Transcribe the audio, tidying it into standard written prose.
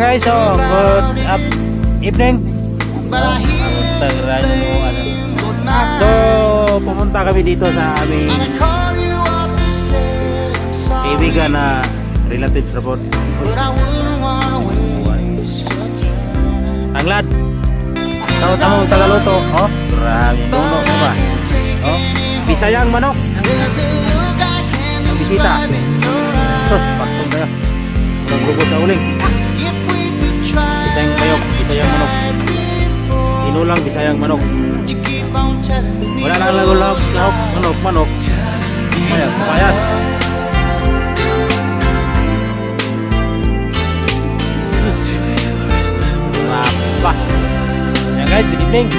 guys, so good evening. So pumunta kami dito sa aming kaibigan na relative support. Tanglad. Tahu Tagaluto, oh. Maraming luto ba? Oh. Bisayang manok. Bisita. Sus, paktong tayo. Nagbubod na uling. Bisayang bayok, bisayang manok. Inulang bisayang manok. Wala lang lahok, manok. Ayan, ayan. Apa? Ya guys, good evening.